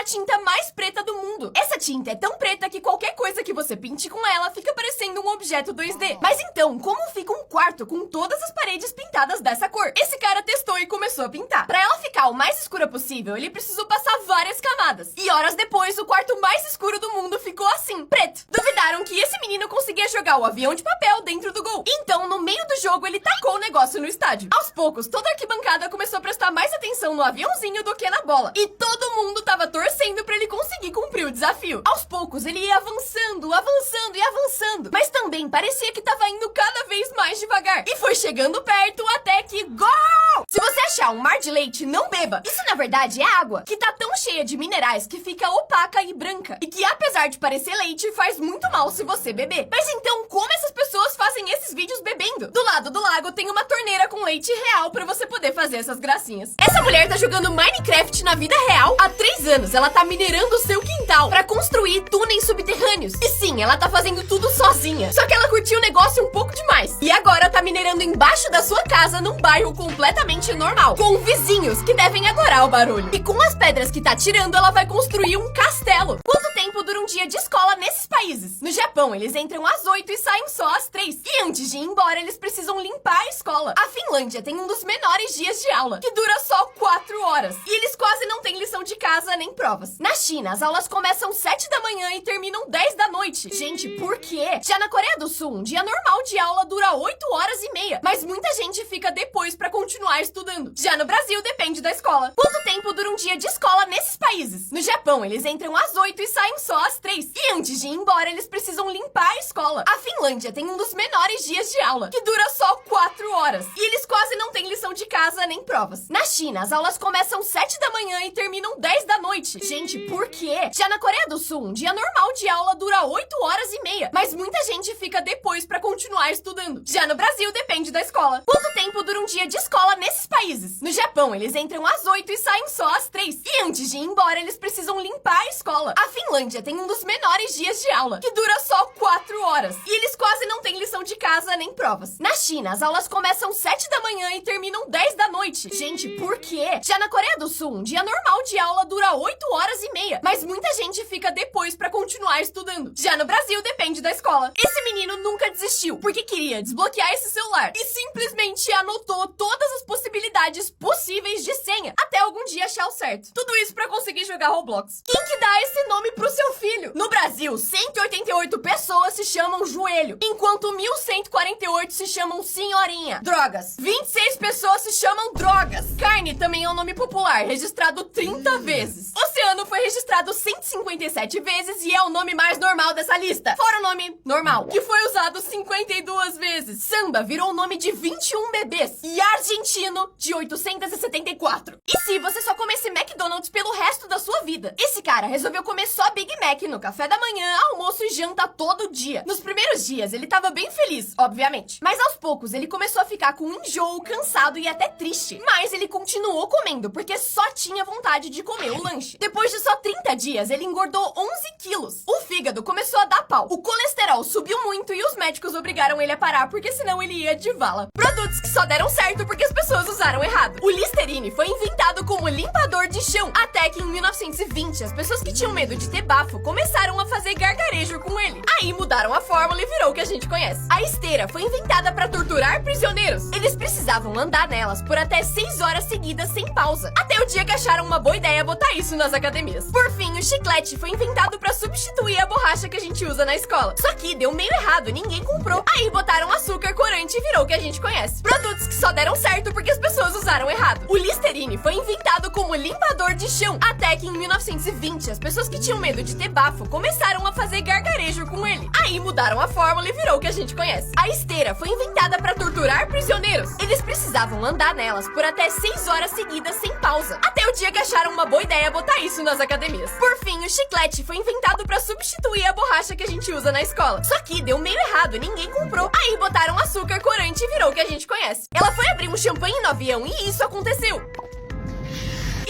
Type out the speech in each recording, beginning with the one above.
a tinta mais preta do mundo. Essa tinta é tão preta que qualquer coisa que você pinte com ela fica parecendo um objeto 2D. Mas então, como fica um quarto com todas as paredes pintadas dessa cor? Esse cara testou e começou a pintar. Pra ela ficar o mais escura possível, ele precisou passar várias camadas. E horas depois, o quarto mais escuro do mundo ficou assim, preto. Duvidaram que esse menino conseguia jogar o avião de papel dentro do gol. Então, no meio do jogo, ele tacou o negócio no estádio. Aos poucos, toda a arquibancada começou a prestar mais atenção no aviãozinho do que na bola. E todo mundo tava torcendo pra ele conseguir cumprir o desafio. Aos poucos, ele ia avançando, avançando e avançando. Mas também parecia que tava indo cada vez mais devagar. E foi chegando perto até que... Gol! Se você achar um mar de leite, não beba. Isso, na verdade, é água, que tá tão cheia de minerais que fica opaca e branca. E que, apesar de parecer leite, faz muito mal se você beber. Mas então, como essas pessoas fazem esses vídeos bebendo? Do lado do lago tem uma torneira com leite real pra você poder fazer essas gracinhas. Essa mulher tá jogando Minecraft na vida real há 3 anos. Ela tá minerando o seu quintal pra construir túneis subterrâneos. E sim, ela tá fazendo tudo sozinha. Só que ela curtiu o negócio um pouco demais. E agora tá minerando embaixo da sua casa num bairro completamente normal, com vizinhos que devem adorar o barulho. E com as pedras que tá tirando, ela vai construir um castelo. Quanto tempo dura um dia de escola nesses países? No Japão, eles entram às 8 e saem só às 3. E antes de ir embora, eles precisam limpar a escola. A Finlândia tem um dos menores dias de aula, que dura só 4 horas. E eles quase não têm lição de casa nem provas. Na China, as aulas começam 7 da manhã e terminam 10 da noite. Gente, por quê? Já na Coreia do Sul, um dia normal de aula dura 8 horas e meia. Mas muita gente fica depois pra continuar estudando. Já no Brasil, depende da escola. Quanto tempo dura um dia de escola nesses países? No Japão, eles entram às 8 e saem só às 3. E antes de ir embora, eles precisam limpar a escola. A Finlândia tem um dos menores dias de aula, que dura só 4 horas. E eles quase não têm lição de casa nem provas. Na China, as aulas começam 7 da manhã e terminam 10 da noite. Gente, por quê? Já na Coreia do Sul, um dia normal de aula dura 8 horas e meia. Mas muita gente fica depois pra continuar estudando. Já no Brasil, depende da escola. Quanto tempo dura um dia de escola nesses países? No Japão, eles entram às 8 e saem só às 3. E antes de ir embora, eles precisam limpar a escola. A Finlândia tem um dos menores dias de aula, que dura só 4 horas. E eles quase não têm lição de casa nem provas. Na China, as aulas começam 7 da manhã e terminam 10 da noite. Gente, por quê? Já na Coreia do Sul, um dia normal de aula dura 8 horas e meia. Mas muita gente fica depois pra continuar estudando. Já no Brasil, depende da escola. Esse menino nunca desistiu, porque queria desbloquear esse celular. E simplesmente anotou todas as possibilidades possíveis de senha, até algum dia achar o certo. Tudo isso pra conseguir jogar Roblox. Quem que dá esse nome pro seu filho? No Brasil, 188 pessoas se chamam Joelho, enquanto 1148 se chamam Senhorinha. Drogas. 26 pessoas se chamam Drogas. Carne também é um nome popular, registrado 30 vezes. Oceano foi registrado 157 vezes e é o nome mais normal dessa lista. Fora o nome normal, que foi usado 52 vezes. Samba virou o nome de 21 bebês. E argentino de 874. E se você só comesse McDonald's pelo resto da sua vida? Esse cara resolveu comer só Big Mac no café da manhã, almoço e janta todo dia. Nos primeiros dias, ele tava bem feliz, obviamente. Mas aos poucos, ele começou a ficar com enjoo, cansado e até triste. Mas ele continuou comendo, porque só tinha vontade de comer o lanche. Depois de só 30 dias, ele engordou 11 quilos. O fígado começou a dar pau. O colesterol subiu muito e os médicos obrigaram ele a parar, porque senão ele ia de vala. Produtos que só deram certo porque as pessoas usaram errado. O Listerine foi inventado como limpador de chão, até que em 1920, as pessoas que tinham medo de ter bafo começaram a fazer gargarejo com ele. Aí mudaram a fórmula e virou o que a gente conhece. A esteira foi inventada para torturar prisioneiros. Eles precisavam andar nelas por até 6 horas seguidas sem pausa. Até o dia que acharam uma boa ideia botar isso nas academias. Por fim, o chiclete foi inventado para substituir a borracha que a gente usa na escola. Só que deu meio errado, ninguém comprou. Aí botaram açúcar, corante e virou o que a gente conhece. Produtos que só deram certo porque as pessoas usaram errado. O Listerine foi inventado como limpador de chão, até que em 1920, as pessoas que tinham medo de ter bafo começaram a fazer gargarejo com ele. Aí mudaram a fórmula e virou o que a gente conhece. A esteira foi inventada para torturar prisioneiros. Eles precisavam andar nelas por até 6 horas seguidas sem pausa. Até o dia que acharam uma boa ideia botar isso nas academias. Por fim, o chiclete foi inventado para substituir a borracha que a gente usa na escola. Só que deu meio errado, ninguém comprou. Aí botaram açúcar, corante e virou o que a gente conhece. Ela foi abrir um champanhe no avião e isso aconteceu.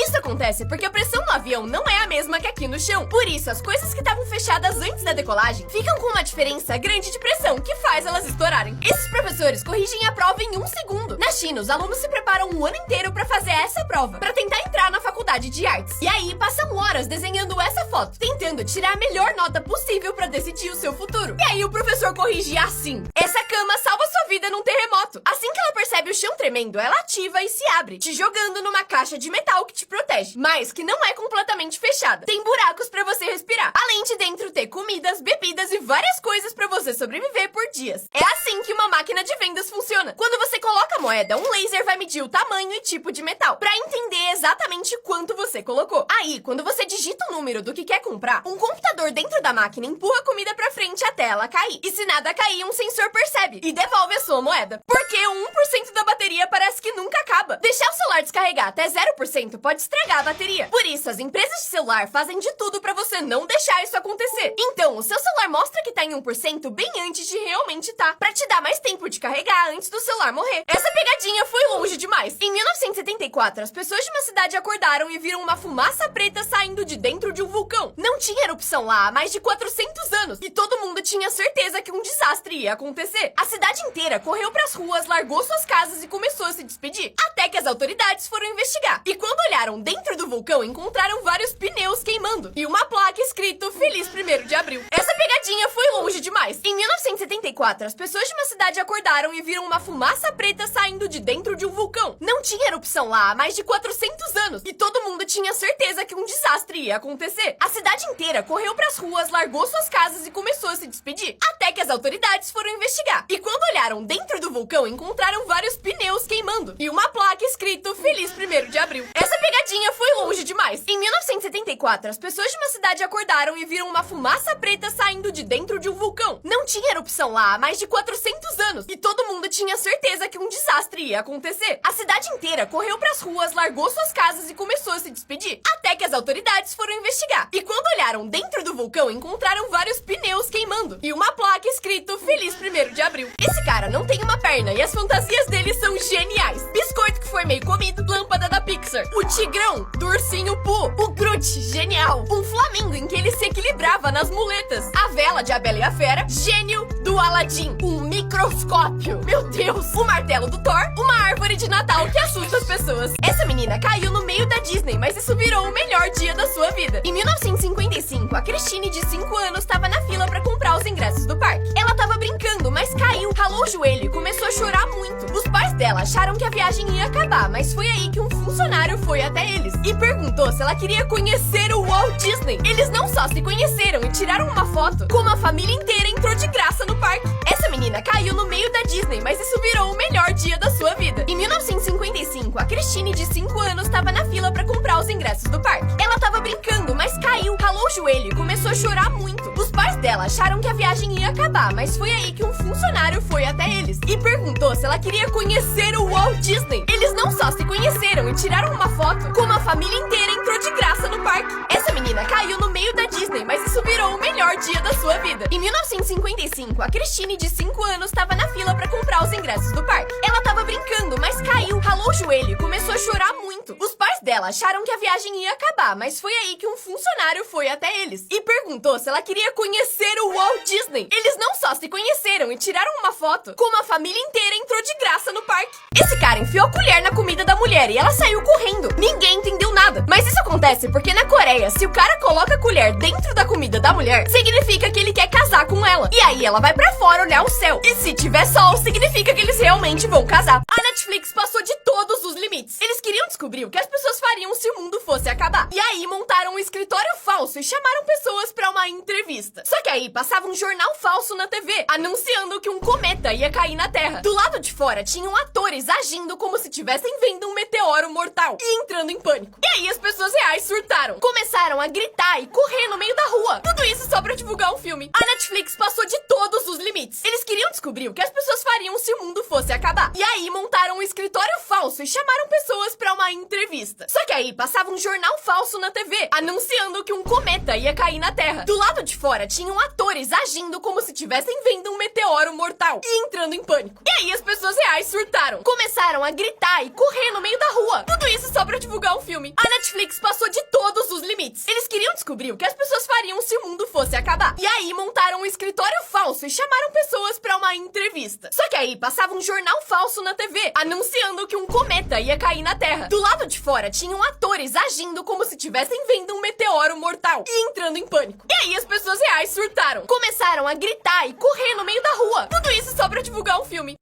Isso acontece porque a pressão no avião não é a mesma que aqui no chão. Por isso, as coisas que estavam fechadas antes da decolagem ficam com uma diferença grande de pressão que faz elas estourarem. Esses professores corrigem a prova em 1 segundo. Na China, os alunos se preparam um ano inteiro pra fazer essa prova, pra tentar entrar na faculdade de artes. E aí, passam horas desenhando essa foto, tentando tirar a melhor nota possível pra decidir o seu futuro. E aí, o professor corrige assim: essa cama salva sua vida num terremoto. Assim que ela percebe o chão tremendo, ela ativa e se abre, te jogando numa caixa de metal que te protege, mas que não é completamente fechada. Tem buracos pra você respirar, além de dentro ter comidas, bebidas e várias coisas pra você sobreviver por dias. É assim que uma máquina de vendas funciona. Quando você coloca a moeda, um laser vai medir o tamanho e tipo de metal, pra entender exatamente quanto você colocou. Aí, quando você digita o número do que quer comprar, um computador dentro da máquina empurra a comida pra frente até ela cair. E se nada cair, um sensor percebe e devolve a sua moeda. Porque o 1% da bateria parece que nunca acaba. Deixar o celular descarregar até 0% pode estragar a bateria. Por isso, as empresas de celular fazem de tudo pra você não deixar isso acontecer. Então, o seu celular mostra que tá em 1% bem antes de realmente tá, pra te dar mais tempo de carregar antes do celular morrer. Essa pegadinha foi longe demais. Em 1974, as pessoas de uma cidade acordaram e viram uma fumaça preta saindo de dentro de um vulcão. Não tinha erupção lá há mais de 400 anos e todo mundo tinha certeza que um desastre ia acontecer. A cidade inteira correu pras ruas, largou suas casas e começou a se despedir, até que as autoridades foram investigar. E quando olharam dentro do vulcão, encontraram vários pneus queimando e uma placa escrito Feliz 1º de Abril. Essa pegadinha foi longe demais. Em 1974, as pessoas de uma cidade acordaram e viram uma fumaça preta saindo de dentro de um vulcão. Não tinha erupção lá há mais de 400 anos e todo mundo tinha certeza que um desastre ia acontecer. A cidade inteira correu pras ruas, largou suas casas e começou a se despedir, até que as autoridades foram investigar. E quando olharam dentro do vulcão, encontraram vários pneus queimando e uma placa escrito Feliz 1º de Abril. Essa pegadinha foi longe demais. Em 1974, as pessoas de uma cidade acordaram e viram uma fumaça preta saindo de dentro de um vulcão. Não tinha erupção lá há mais de 400 anos e todo mundo tinha certeza que um desastre ia acontecer. A cidade inteira correu pras ruas, largou suas casas e começou a se despedir, até que as autoridades foram investigar. E quando olharam dentro do vulcão, encontraram vários pneus queimando e uma placa escrito Feliz 1º de Abril. Esse cara não tem uma perna e as fantasias dele são geniais. Biscoito que foi meio comido, lâmpada da Pixar, o tigrão do Ursinho Pooh, o Groot, genial, um flamingo em que ele se equilibrava nas muletas, a vela de A Bela e a Fera, gênio do Aladdin, um microscópio, meu Deus, o martelo do Thor, uma árvore de Natal que assusta as pessoas. Essa menina caiu no meio da Disney, mas isso virou o melhor dia da sua vida. Em 1955, a Christine, de 5 anos, estava na fila pra comprar os ingressos do parque. Ela tava brincando, mas caiu, ralou o joelho e começou a chorar muito. Os pais dela acharam que a viagem ia acabar, mas foi aí que um funcionário foi até eles e perguntou se ela queria conhecer o Walt Disney. Eles não só se conheceram e tiraram uma foto, como a família inteira entrou de graça no parque. Essa menina caiu no meio da Disney, mas isso virou o melhor dia da sua vida. Em 1955, a Christine, de 5 anos, estava na fila pra comprar os ingressos do parque. Ela tava brincando, mas caiu, ralou o joelho e começou a chorar muito. Os pais dela acharam que a viagem ia acabar, mas foi aí que um funcionário foi até eles e perguntou se ela queria conhecer o Walt Disney. Eles não só se conheceram e tiraram uma foto, como a família inteira entrou de graça no parque. Essa menina caiu no meio da Disney, mas isso virou o melhor dia da sua vida. Em 1955, a Christine, de 5 anos, estava na fila pra comprar os ingressos do parque. Ela tava brincando, mas caiu, ralou o joelho e começou a chorar muito. Os pais dela acharam que a viagem ia acabar, mas foi aí que um funcionário foi até eles e perguntou se ela queria conhecer o Walt Disney. Eles não só se conheceram e tiraram uma foto, como a família inteira entrou de graça no parque. Esse cara enfiou a colher na comida da mulher e ela saiu correndo. Ninguém entendeu nada. Mas isso acontece porque na Coreia, se o cara coloca a colher dentro da comida da mulher, significa que ele quer casar com ela. E aí ela vai pra fora olhar o céu. E se tiver sol, significa que eles realmente vão casar. A Netflix passou de todos os limites. Eles queriam descobrir o que as pessoas fariam se o mundo fosse acabar. E aí montaram um escritório falso e chamaram pessoas pra uma entrevista. Só que aí passava um jornal falso na TV, anunciando que um cometa ia cair na Terra. Do lado de fora tinham atores agindo como se estivessem vendo um meteoro mortal e entrando em pânico. E aí as pessoas reais surtaram. Começaram a gritar e correr no meio da rua. Tudo isso só pra divulgar um filme. A Netflix passou de todos os limites. Eles queriam descobrir o que as pessoas fariam se o mundo fosse acabar. E aí montaram um escritório falso e chamaram pessoas pra uma entrevista. Só Só que aí passava um jornal falso na TV, anunciando que um cometa ia cair na Terra. Do lado de fora tinham atores agindo como se estivessem vendo um meteoro mortal e entrando em pânico. E aí as pessoas reais surtaram, começaram a gritar e correr no meio da rua. Tudo isso só pra divulgar um filme. A Netflix passou de todos os limites. Eles queriam descobrir o que as pessoas fariam se o mundo fosse acabar. E aí montaram um escritório falso e chamaram pessoas pra uma entrevista. Só que aí passava um jornal falso na TV, anunciando que um cometa ia cair na Terra. Do lado de fora tinham atores agindo como se estivessem vendo um meteoro mortal e entrando em pânico. E aí as pessoas reais surtaram, começaram a gritar e correr no meio da rua. Tudo isso só pra divulgar um filme.